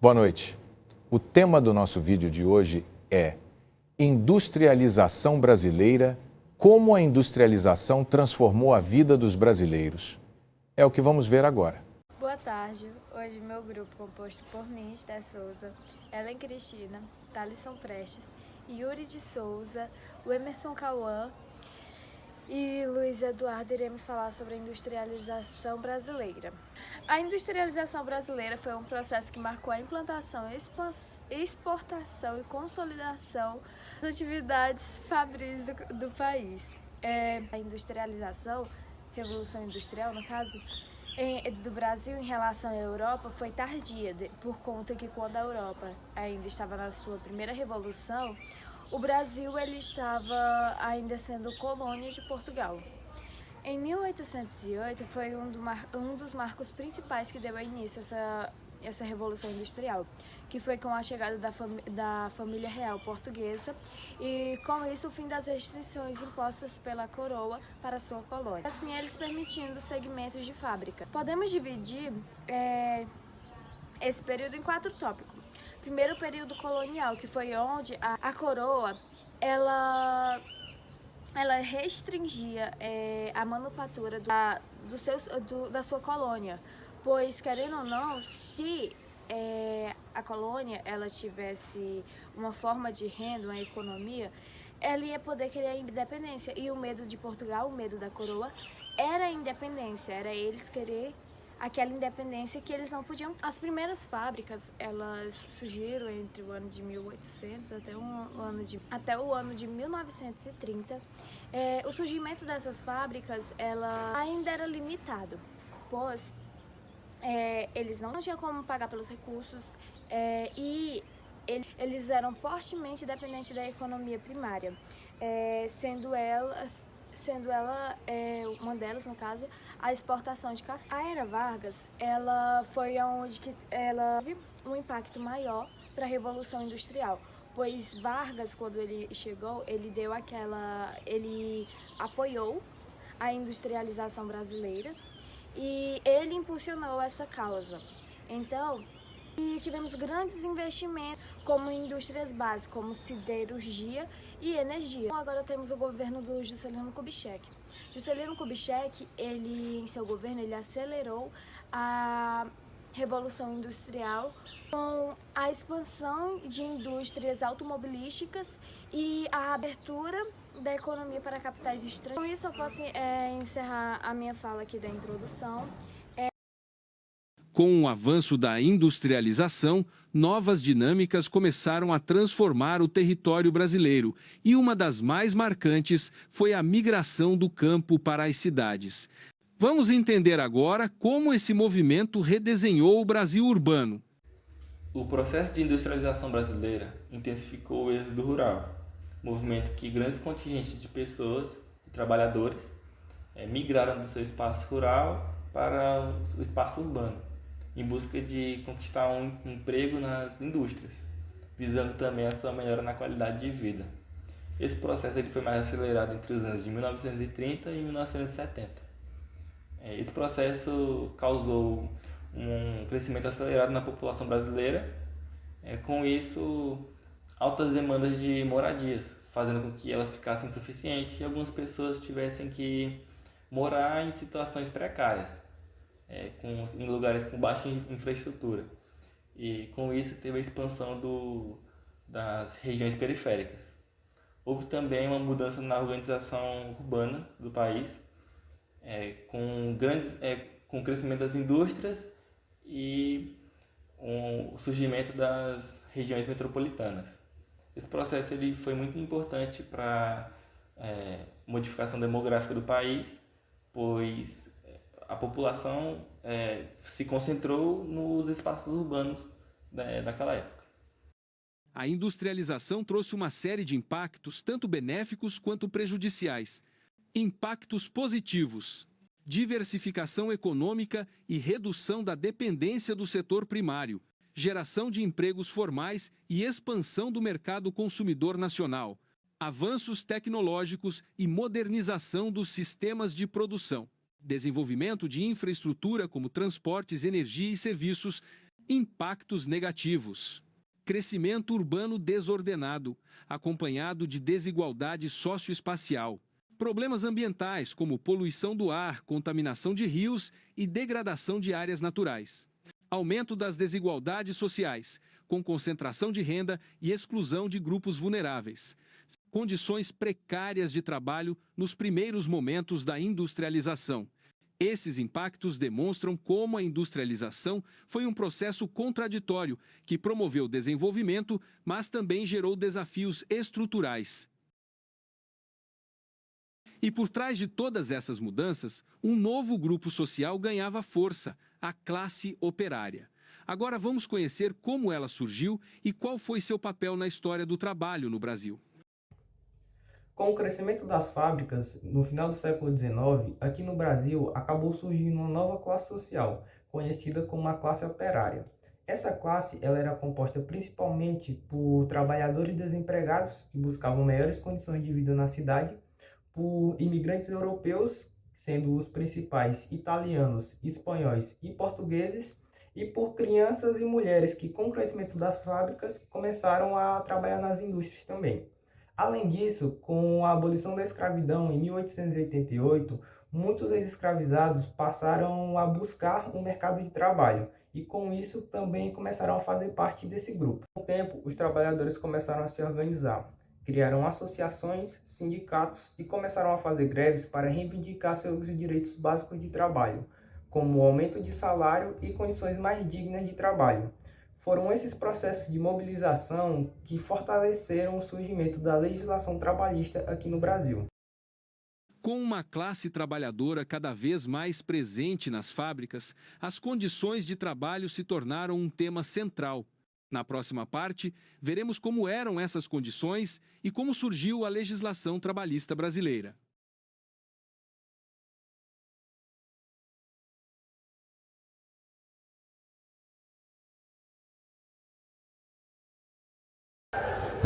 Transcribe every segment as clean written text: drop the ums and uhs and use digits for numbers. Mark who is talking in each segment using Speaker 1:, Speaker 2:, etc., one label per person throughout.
Speaker 1: Boa noite. O tema do nosso vídeo de hoje é Industrialização brasileira, como a industrialização transformou a vida dos brasileiros. É o que vamos ver agora.
Speaker 2: Boa tarde. Hoje meu grupo, composto por mim, Esté Souza, Ellen Cristina, Thalisson Prestes, Yuri de Souza, o Emerson Cauã e Luiz Eduardo, iremos falar sobre a industrialização brasileira. A industrialização brasileira foi um processo que marcou a implantação, exportação e consolidação das atividades fabris do país. A industrialização, Revolução Industrial no caso, do Brasil em relação à Europa foi tardia, por conta que quando a Europa ainda estava na sua primeira revolução, o Brasil ele estava ainda sendo colônia de Portugal. Em 1808 foi um dos marcos principais que deu início a essa Revolução Industrial, que foi com a chegada da família real portuguesa e com isso o fim das restrições impostas pela coroa para a sua colônia. Assim eles permitindo segmentos de fábrica. Podemos dividir esse período em 4 tópicos. Primeiro, o período colonial, que foi onde a coroa ela restringia a manufatura da sua colônia, pois, querendo ou não, se a colônia ela tivesse uma forma de renda, uma economia, ela ia poder criar independência. E o medo de Portugal, o medo da coroa, era a independência, era eles querer aquela independência que eles não podiam. As primeiras fábricas, elas surgiram entre o ano de 1800 até o ano de 1930. O surgimento dessas fábricas, ela ainda era limitado, pois eles não tinham como pagar pelos recursos e eles eram fortemente dependentes da economia primária, sendo ela uma delas, no caso, a exportação de café. A Era Vargas, ela foi onde ela teve um impacto maior para a Revolução Industrial, pois Vargas, quando ele chegou, ele apoiou a industrialização brasileira e ele impulsionou essa causa. Então, tivemos grandes investimentos como indústrias básicas, como siderurgia e energia. Então, agora temos o governo do Juscelino Kubitschek. Juscelino Kubitschek, em seu governo, ele acelerou a Revolução Industrial com a expansão de indústrias automobilísticas e a abertura da economia para capitais estrangeiros. Com isso, eu posso encerrar a minha fala aqui da introdução.
Speaker 3: Com o avanço da industrialização, novas dinâmicas começaram a transformar o território brasileiro e uma das mais marcantes foi a migração do campo para as cidades. Vamos entender agora como esse movimento redesenhou o Brasil urbano.
Speaker 4: O processo de industrialização brasileira intensificou o êxodo rural, movimento que grandes contingentes de pessoas, de trabalhadores, migraram do seu espaço rural para o espaço urbano, em busca de conquistar um emprego nas indústrias, visando também a sua melhora na qualidade de vida. Esse processo foi mais acelerado entre os anos de 1930 e 1970. Esse processo causou um crescimento acelerado na população brasileira, com isso, altas demandas de moradias, fazendo com que elas ficassem insuficientes e algumas pessoas tivessem que morar em situações precárias, em lugares com baixa infraestrutura. E com isso teve a expansão das regiões periféricas. Houve também uma mudança na organização urbana do país, com o crescimento das indústrias e o surgimento das regiões metropolitanas. Esse processo foi muito importante para a modificação demográfica do país, pois a população se concentrou nos espaços urbanos daquela época.
Speaker 3: A industrialização trouxe uma série de impactos, tanto benéficos quanto prejudiciais. Impactos positivos: diversificação econômica e redução da dependência do setor primário, geração de empregos formais e expansão do mercado consumidor nacional, avanços tecnológicos e modernização dos sistemas de produção, desenvolvimento de infraestrutura como transportes, energia e serviços, Impactos negativos. Crescimento urbano desordenado, acompanhado de desigualdade socioespacial. Problemas ambientais, como poluição do ar, contaminação de rios e degradação de áreas naturais. Aumento das desigualdades sociais, com concentração de renda e exclusão de grupos vulneráveis. Condições precárias de trabalho nos primeiros momentos da industrialização. Esses impactos demonstram como a industrialização foi um processo contraditório que promoveu desenvolvimento, mas também gerou desafios estruturais. E por trás de todas essas mudanças, um novo grupo social ganhava força, a classe operária. Agora vamos conhecer como ela surgiu e qual foi seu papel na história do trabalho no Brasil.
Speaker 5: Com o crescimento das fábricas, no final do século XIX, aqui no Brasil acabou surgindo uma nova classe social, conhecida como a classe operária. Essa classe ela era composta principalmente por trabalhadores desempregados que buscavam melhores condições de vida na cidade, por imigrantes europeus, sendo os principais italianos, espanhóis e portugueses, e por crianças e mulheres que, com o crescimento das fábricas, começaram a trabalhar nas indústrias também. Além disso, com a abolição da escravidão em 1888, muitos ex-escravizados passaram a buscar um mercado de trabalho e com isso também começaram a fazer parte desse grupo. Com o tempo, os trabalhadores começaram a se organizar, criaram associações, sindicatos e começaram a fazer greves para reivindicar seus direitos básicos de trabalho, como o aumento de salário e condições mais dignas de trabalho. Foram esses processos de mobilização que fortaleceram o surgimento da legislação trabalhista aqui no Brasil.
Speaker 3: Com uma classe trabalhadora cada vez mais presente nas fábricas, as condições de trabalho se tornaram um tema central. Na próxima parte, veremos como eram essas condições e como surgiu a legislação trabalhista brasileira.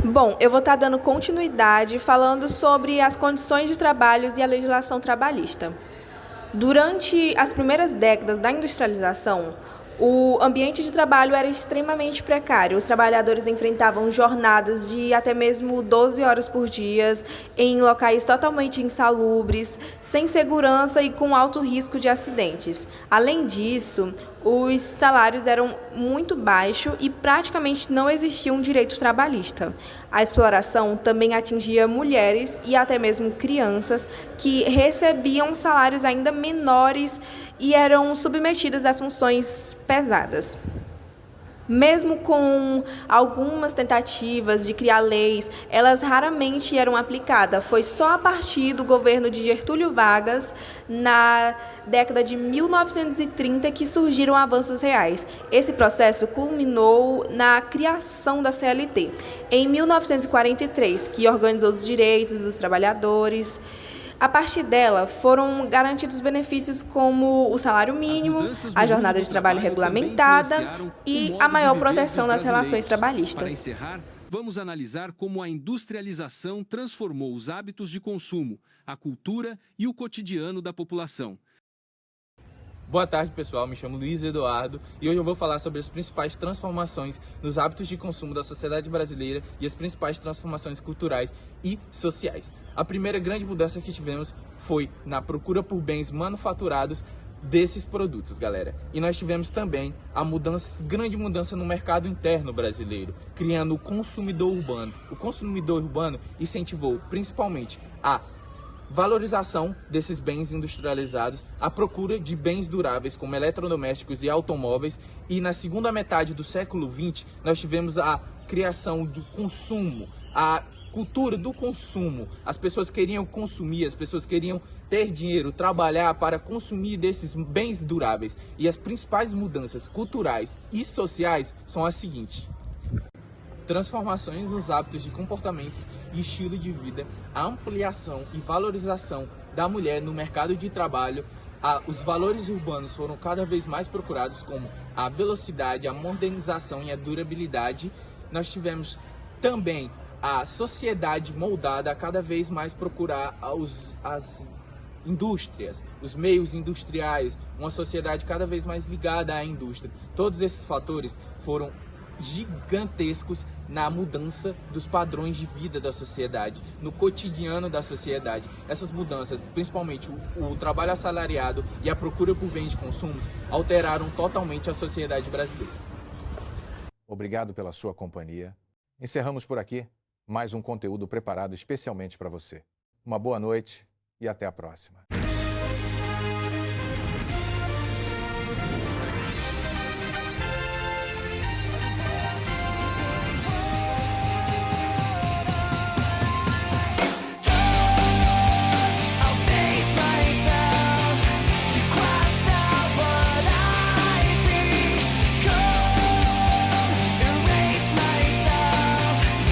Speaker 6: Bom, eu vou estar dando continuidade falando sobre as condições de trabalho e a legislação trabalhista. Durante as primeiras décadas da industrialização, o ambiente de trabalho era extremamente precário. Os trabalhadores enfrentavam jornadas de até mesmo 12 horas por dia, em locais totalmente insalubres, sem segurança e com alto risco de acidentes. Além disso, os salários eram muito baixos e praticamente não existia um direito trabalhista. A exploração também atingia mulheres e até mesmo crianças que recebiam salários ainda menores e eram submetidas a funções pesadas. Mesmo com algumas tentativas de criar leis, elas raramente eram aplicadas. Foi só a partir do governo de Getúlio Vargas, na década de 1930, que surgiram avanços reais. Esse processo culminou na criação da CLT, em 1943, que organizou os direitos dos trabalhadores. A partir dela, foram garantidos benefícios como o salário mínimo, a jornada de trabalho regulamentada e a maior proteção nas relações trabalhistas.
Speaker 3: Para encerrar, vamos analisar como a industrialização transformou os hábitos de consumo, a cultura e o cotidiano da população.
Speaker 7: Boa tarde, pessoal. Me chamo Luiz Eduardo e hoje eu vou falar sobre as principais transformações nos hábitos de consumo da sociedade brasileira e as principais transformações culturais e sociais. A primeira grande mudança que tivemos foi na procura por bens manufaturados desses produtos, galera. E nós tivemos também a grande mudança no mercado interno brasileiro, criando o consumidor urbano. O consumidor urbano incentivou principalmente a valorização desses bens industrializados, a procura de bens duráveis como eletrodomésticos e automóveis, e na segunda metade do século XX nós tivemos a criação do consumo, a cultura do consumo. As pessoas queriam consumir, as pessoas queriam ter dinheiro, trabalhar para consumir desses bens duráveis. E as principais mudanças culturais e sociais são as seguintes: transformações nos hábitos de comportamentos e estilo de vida, a ampliação e valorização da mulher no mercado de trabalho, os valores urbanos foram cada vez mais procurados, como a velocidade, a modernização e a durabilidade. Nós tivemos também a sociedade moldada a cada vez mais procurar indústrias, os meios industriais, uma sociedade cada vez mais ligada à indústria. Todos esses fatores foram gigantescos na mudança dos padrões de vida da sociedade, no cotidiano da sociedade. Essas mudanças, principalmente o trabalho assalariado e a procura por bens de consumo, alteraram totalmente a sociedade brasileira.
Speaker 1: Obrigado pela sua companhia. Encerramos por aqui mais um conteúdo preparado especialmente para você. Uma boa noite e até a próxima.